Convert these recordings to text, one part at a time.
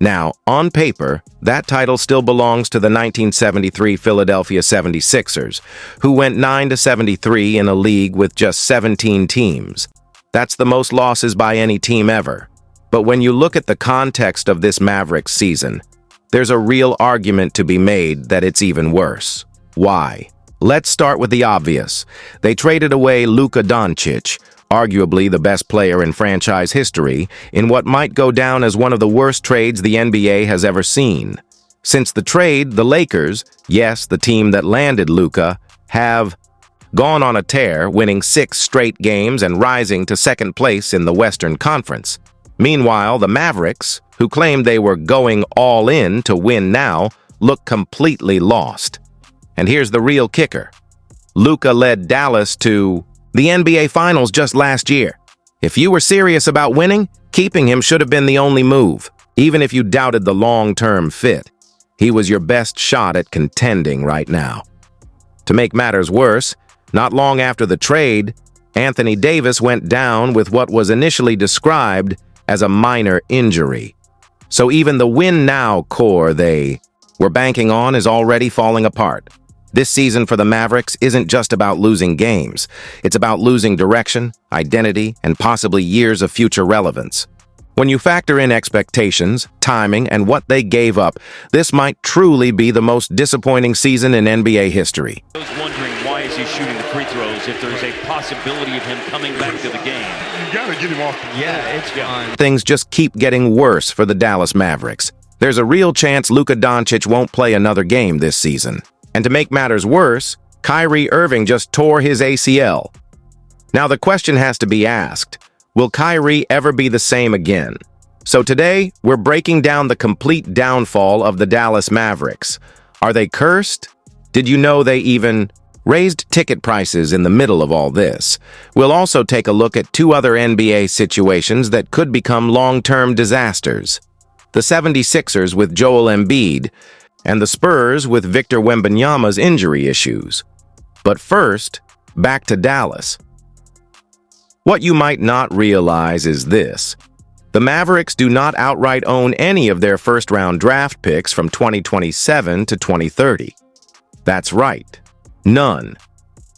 Now, on paper, that title still belongs to the 1973 Philadelphia 76ers, who went 9-73 in a league with just 17 teams. That's the most losses by any team ever. But when you look at the context of this Mavericks season, there's a real argument to be made that it's even worse. Why? Let's start with the obvious. They traded away Luka Doncic, arguably the best player in franchise history, in what might go down as one of the worst trades the NBA has ever seen. Since the trade, the Lakers, yes, the team that landed Luka, have gone on a tear, winning 6 straight games and rising to second place in the Western Conference. Meanwhile, the Mavericks, who claimed they were going all in to win now, look completely lost. And here's the real kicker. Luka led Dallas to the NBA Finals just last year. If you were serious about winning, keeping him should have been the only move, even if you doubted the long-term fit. He was your best shot at contending right now. To make matters worse, not long after the trade, Anthony Davis went down with what was initially described as a minor injury. So even the win-now core they were banking on is already falling apart. This season for the Mavericks isn't just about losing games. It's about losing direction, identity, and possibly years of future relevance. When you factor in expectations, timing, and what they gave up, this might truly be the most disappointing season in NBA history. I was wondering, why is he shooting the free throws if there's a possibility of him coming back to the game? You gotta get him off. Yeah, it's fine. Things just keep getting worse for the Dallas Mavericks. There's a real chance Luka Doncic won't play another game this season. And to make matters worse, Kyrie Irving just tore his ACL. Now the question has to be asked, will Kyrie ever be the same again? So today, we're breaking down the complete downfall of the Dallas Mavericks. Are they cursed? Did you know they even raised ticket prices in the middle of all this? We'll also take a look at 2 other NBA situations that could become long-term disasters. The 76ers with Joel Embiid, and the Spurs with Victor Wembanyama's injury issues. But first, back to Dallas. What you might not realize is this. The Mavericks do not outright own any of their first-round draft picks from 2027 to 2030. That's right, none.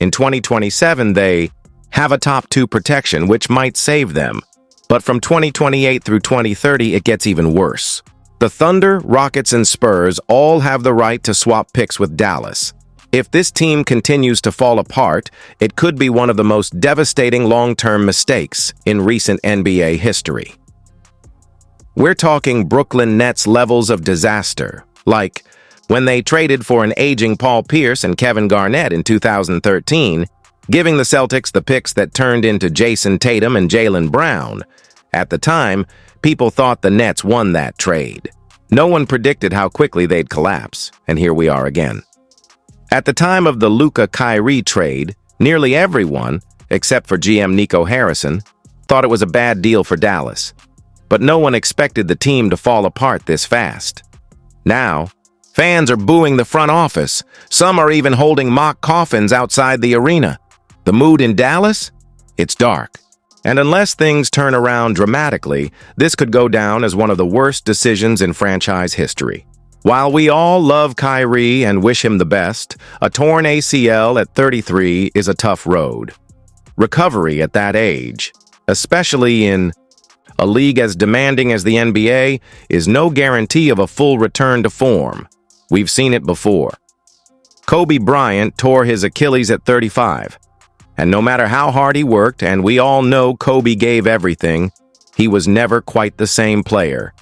In 2027, they have a top 2 protection, which might save them. But from 2028 through 2030, it gets even worse. The Thunder, Rockets, and Spurs all have the right to swap picks with Dallas. If this team continues to fall apart, it could be one of the most devastating long-term mistakes in recent NBA history. We're talking Brooklyn Nets levels of disaster, like when they traded for an aging Paul Pierce and Kevin Garnett in 2013, giving the Celtics the picks that turned into Jason Tatum and Jaylen Brown. At the time, people thought the Nets won that trade. No one predicted how quickly they'd collapse, and here we are again. At the time of the Luka-Kyrie trade, nearly everyone, except for GM Nico Harrison, thought it was a bad deal for Dallas. But no one expected the team to fall apart this fast. Now, fans are booing the front office. Some are even holding mock coffins outside the arena. The mood in Dallas? It's dark. And unless things turn around dramatically, this could go down as one of the worst decisions in franchise history. While we all love Kyrie and wish him the best, a torn ACL at 33 is a tough road. Recovery at that age, especially in a league as demanding as the NBA, is no guarantee of a full return to form. We've seen it before. Kobe Bryant tore his Achilles at 35. And no matter how hard he worked, and we all know Kobe gave everything, he was never quite the same player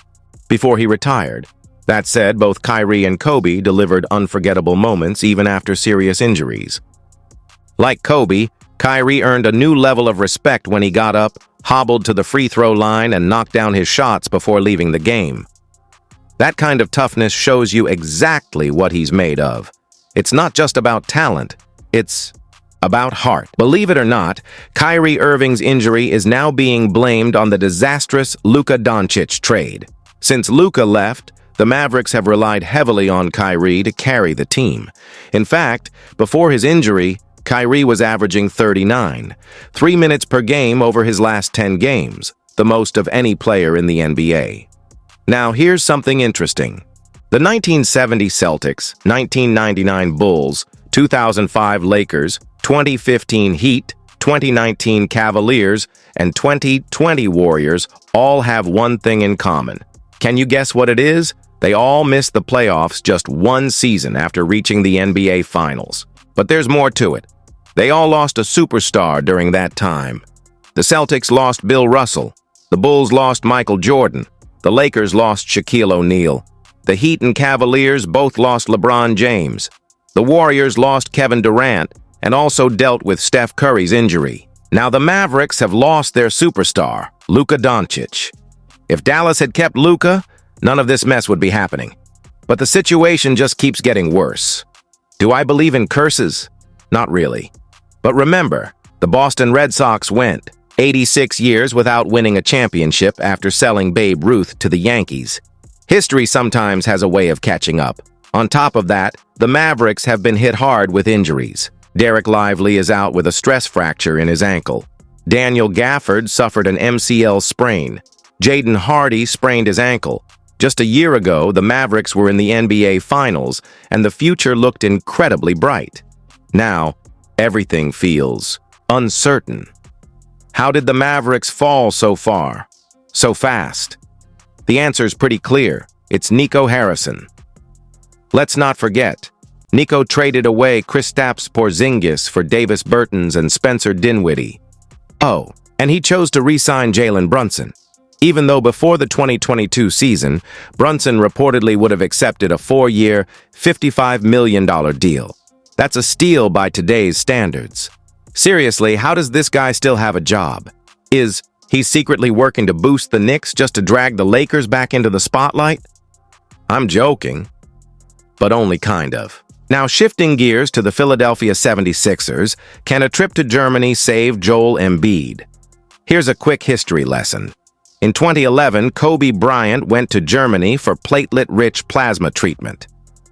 before he retired. That said, both Kyrie and Kobe delivered unforgettable moments even after serious injuries. Like Kobe, Kyrie earned a new level of respect when he got up, hobbled to the free throw line, and knocked down his shots before leaving the game. That kind of toughness shows you exactly what he's made of. It's not just about talent, it's about heart. Believe it or not, Kyrie Irving's injury is now being blamed on the disastrous Luka Doncic trade. Since Luka left, the Mavericks have relied heavily on Kyrie to carry the team. In fact, before his injury, Kyrie was averaging 39, 3 minutes per game over his last 10 games, the most of any player in the NBA. Now, here's something interesting. The 1970 Celtics, 1999 Bulls, 2005 Lakers, 2015 Heat, 2019 Cavaliers, and 2020 Warriors all have one thing in common. Can you guess what it is? They all missed the playoffs just one season after reaching the NBA Finals. But there's more to it. They all lost a superstar during that time. The Celtics lost Bill Russell. The Bulls lost Michael Jordan. The Lakers lost Shaquille O'Neal. The Heat and Cavaliers both lost LeBron James. The Warriors lost Kevin Durant and also dealt with Steph Curry's injury. Now the Mavericks have lost their superstar, Luka Doncic. If Dallas had kept Luka, none of this mess would be happening. But the situation just keeps getting worse. Do I believe in curses? Not really. But remember, the Boston Red Sox went 86 years without winning a championship after selling Babe Ruth to the Yankees. History sometimes has a way of catching up. On top of that, the Mavericks have been hit hard with injuries. Derek Lively is out with a stress fracture in his ankle. Daniel Gafford suffered an MCL sprain. Jaden Hardy sprained his ankle. Just a year ago, the Mavericks were in the NBA Finals, and the future looked incredibly bright. Now, everything feels uncertain. How did the Mavericks fall so far, so fast? The answer's pretty clear. It's Nico Harrison. Let's not forget, Nico traded away Kristaps Porzingis for Davis Bertans and Spencer Dinwiddie. Oh, and he chose to re-sign Jalen Brunson. Even though before the 2022 season, Brunson reportedly would have accepted a 4-year, $55 million deal. That's a steal by today's standards. Seriously, how does this guy still have a job? Is he secretly working to boost the Knicks just to drag the Lakers back into the spotlight? I'm joking, but only kind of. Now, shifting gears to the Philadelphia 76ers, can a trip to Germany save Joel Embiid? Here's a quick history lesson. In 2011, Kobe Bryant went to Germany for platelet-rich plasma treatment.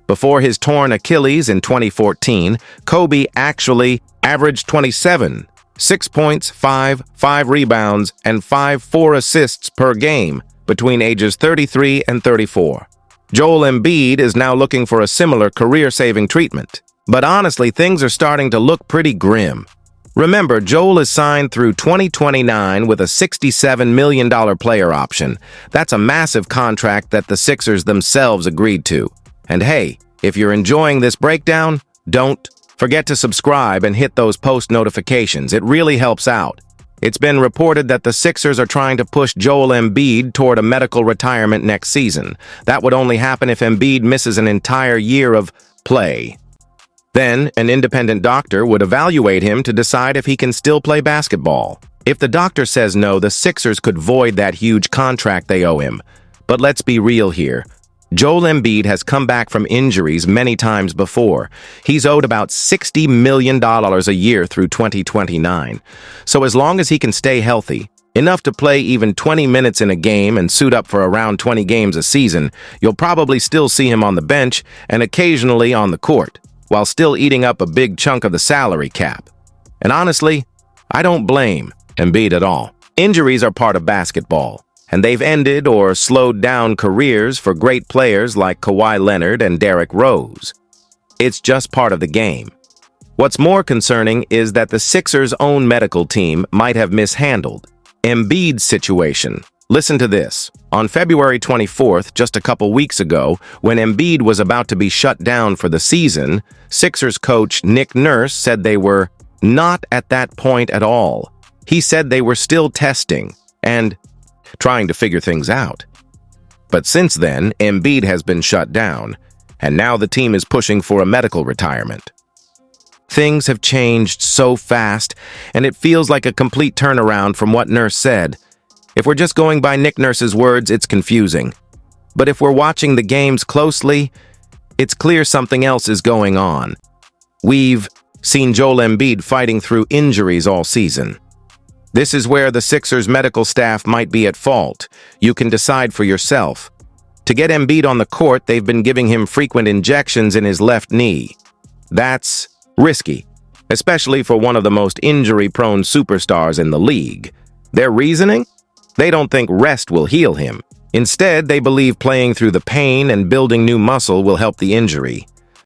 Before his torn Achilles in 2014, Kobe actually averaged 27, 6 points, 5 rebounds, and 4 assists per game between ages 33 and 34. Joel Embiid is now looking for a similar career-saving treatment. But honestly, things are starting to look pretty grim. Remember, Joel is signed through 2029 with a $67 million player option. That's a massive contract that the Sixers themselves agreed to. And hey, if you're enjoying this breakdown, don't forget to subscribe and hit those post notifications. It really helps out. It's been reported that the Sixers are trying to push Joel Embiid toward a medical retirement next season. That would only happen if Embiid misses an entire year of play. Then, an independent doctor would evaluate him to decide if he can still play basketball. If the doctor says no, the Sixers could void that huge contract they owe him. But let's be real here. Joel Embiid has come back from injuries many times before. He's owed about $60 million a year through 2029. So as long as he can stay healthy, enough to play even 20 minutes in a game and suit up for around 20 games a season, you'll probably still see him on the bench and occasionally on the court, while still eating up a big chunk of the salary cap. And honestly, I don't blame Embiid at all. Injuries are part of basketball, and they've ended or slowed down careers for great players like Kawhi Leonard and Derrick Rose. It's just part of the game. What's more concerning is that the Sixers' own medical team might have mishandled Embiid's situation. Listen to this. On February 24th, just a couple weeks ago, when Embiid was about to be shut down for the season, Sixers coach Nick Nurse said they were not at that point at all. He said they were still testing and trying to figure things out. But since then, Embiid has been shut down, and now the team is pushing for a medical retirement. Things have changed so fast, and it feels like a complete turnaround from what Nurse said. If we're just going by Nick Nurse's words, it's confusing. But if we're watching the games closely, it's clear something else is going on. We've seen Joel Embiid fighting through injuries all season. This is where the Sixers' medical staff might be at fault. You can decide for yourself. To get Embiid on the court, they've been giving him frequent injections in his left knee. That's risky, especially for one of the most injury-prone superstars in the league. Their reasoning? They don't think rest will heal him. Instead, they believe playing through the pain and building new muscle will help the injury.